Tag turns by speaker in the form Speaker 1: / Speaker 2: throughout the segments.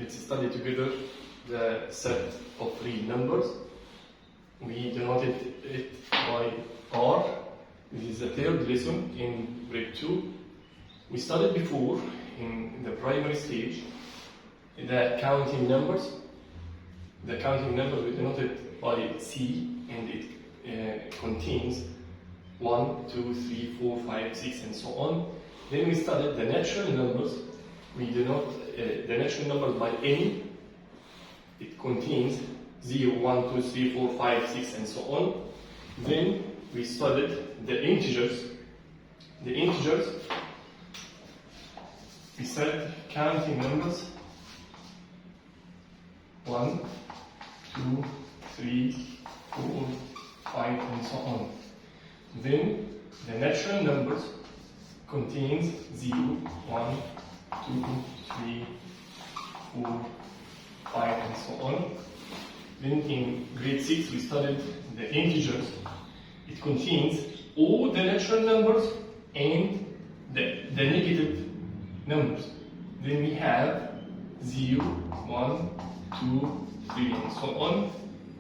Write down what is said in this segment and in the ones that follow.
Speaker 1: let's study together the set of real numbers. We denoted it by R. This is the third lesson in grade 2. We studied before in the primary stage the counting numbers. The counting numbers we denoted by C, and it contains 1, 2, 3, 4, 5, 6, and so on. Then we studied the natural numbers. We denote the natural numbers by N. It contains 0, 1, 2, 3, 4, 5, 6, and so on. Then we studied the integers. The integers, we said counting numbers 1, 2, 3, 4, 5, and so on. Then the natural numbers contains 0, 1, 2, 3, 4, 5, and so on. Then in grade 6 we studied the integers. It contains all the natural numbers and the negative numbers. Then we have 0, 1, 2, 3, and so on.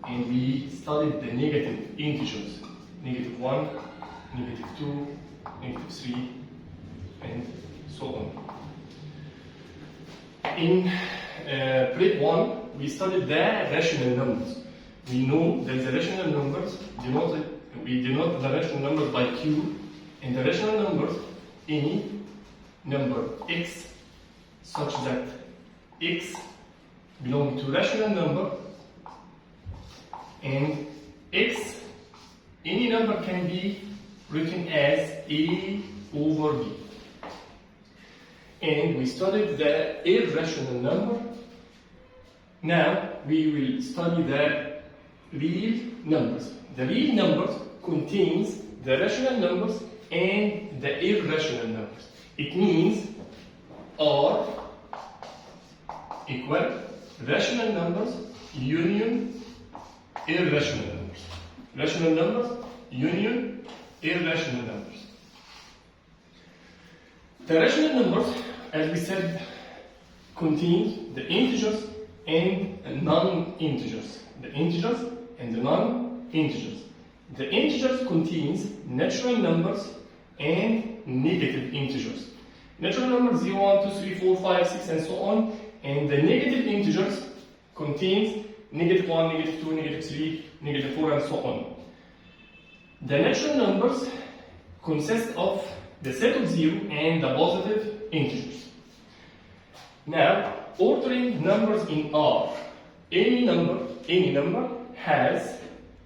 Speaker 1: And we studied the negative integers. Negative 1, negative 2, negative 3, and so on. In grade 1, we studied the rational numbers. We know that the rational numbers we denote the rational numbers by Q, and the rational numbers, any number x such that x belong to rational number, and x, any number can be written as A over B. And we studied the irrational number. Now we will study the real numbers. The real numbers contains the rational numbers and the irrational numbers. It means R equal rational numbers union irrational numbers. Rational numbers union irrational numbers. The rational numbers, as we said, contain the integers and non-integers. The integers and the non-integers. The integers contains natural numbers and negative integers. Natural numbers 0, 1, 2, 3, 4, 5, 6, and so on. And the negative integers contains negative 1, negative 2, negative 3, negative 4, and so on. The natural numbers consist of the set of 0 and the positive integers. Now, ordering numbers in R. Any number has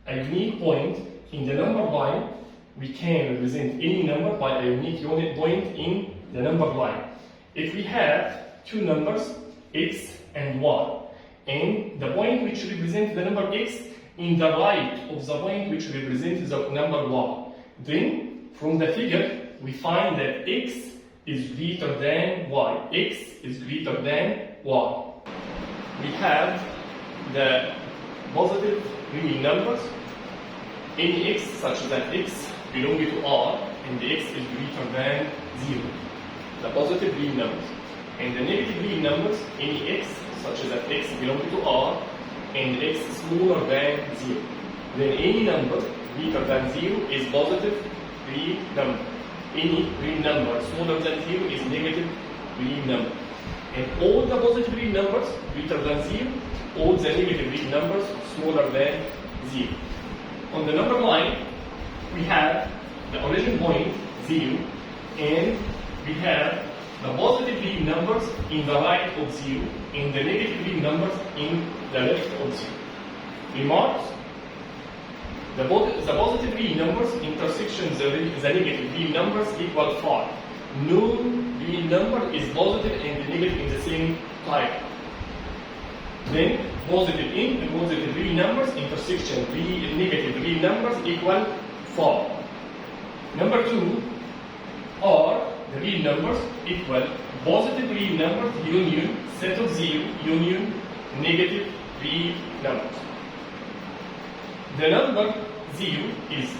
Speaker 1: a unique point in the number line. We can represent any number by a unique unit point in the number line. If we have two numbers, x and y, and the point which represents the number x in the right of the point which represents the number y, then from the figure we find that x is greater than y. X is greater than y. We have the positive real numbers. Any x such that x belongs to R and the x is greater than 0. The positive real numbers. And the negative real numbers, any x such that x belongs to R and x smaller than 0. Then any number greater than 0 is positive real number. Any real number smaller than 0 is negative real number. And all the positive real numbers greater than 0, all the negative real numbers smaller than 0. On the number line, we have the origin point 0, and we have the positive real numbers in the right of 0 and the negative real numbers in the left of 0. Remarks: the positive real numbers intersection the negative real numbers equal 5. No real number is positive and negative in the same type. Then positive in and positive real numbers intersection negative real numbers equal 4. Number 2 are the real numbers equal positive real numbers union set of 0 union negative real numbers. The number 0 is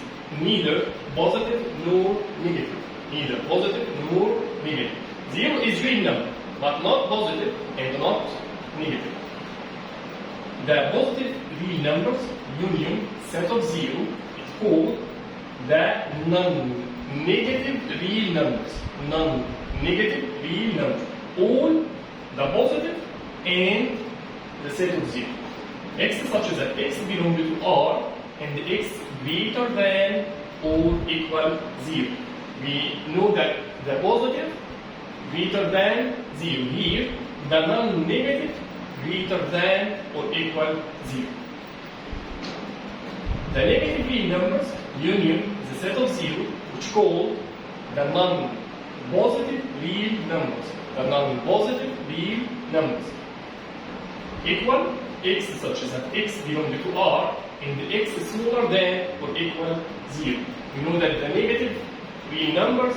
Speaker 1: neither positive nor negative. Neither positive nor negative. 0 is real number, but not positive and not negative. The positive real numbers union set of zero is called the non-negative real numbers. Non-negative real numbers. All the positive and the set of zero. X such that x belongs to R and x greater than or equal 0. We know that the positive greater than 0. Here, the non-negative greater than or equal 0. The negative real numbers union the set of 0, which called the non-positive real numbers. The non-positive real numbers. Equal x such that x belongs to R and x is smaller than or equal 0. We know that the negative real numbers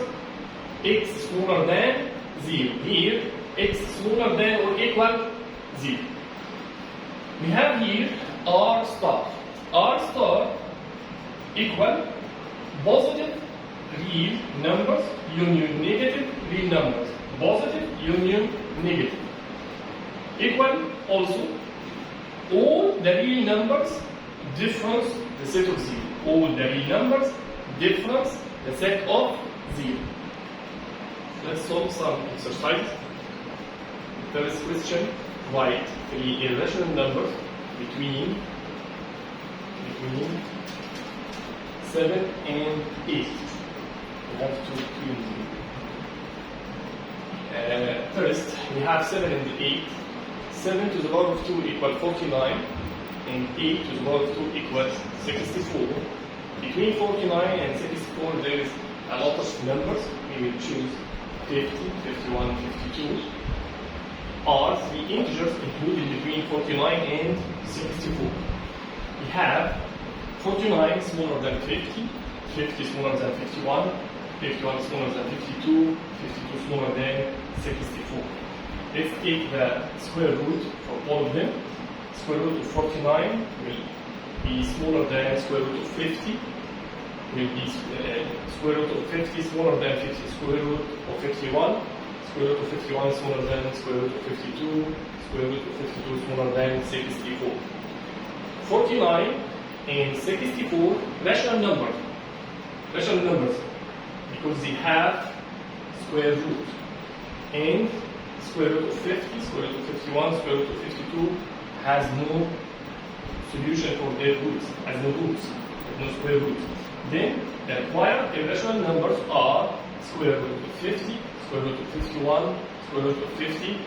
Speaker 1: x smaller than 0. Here x smaller than or equal 0. We have here R star. R star equal positive real numbers union negative real numbers. Positive union negative. Equal also all the real numbers difference the set of 0. All the real numbers difference the set of 0. Let's solve some exercise. The first question, write 3 irrational numbers between 7 and 8. We have to choose. First, we have 7 and 8. 7 to the power of 2 equals 49, and 8 to the power of 2 equals 64. Between 49 and 64, there is a lot of numbers. We will choose 50, 51, 52. Are 3 integers included between 49 and 64. We have 49 smaller than 50, 50 smaller than 51, 51 smaller than 52, 52 smaller than 64. Let's take the square root for all of them. Square root of 49 will be smaller than square root of 50. Will be square root of 50 smaller than 50. Square root of 51. Square root of 51 smaller than square root of 52. Square root of 52 smaller than 64. 49 and 64 rational numbers. Rational numbers because they have square root. And square root of 50, square root of 51, square root of 52 has no solution for their roots, has no roots, no square roots. Then the required irrational numbers are square root of 50, square root of 51, square root of 50,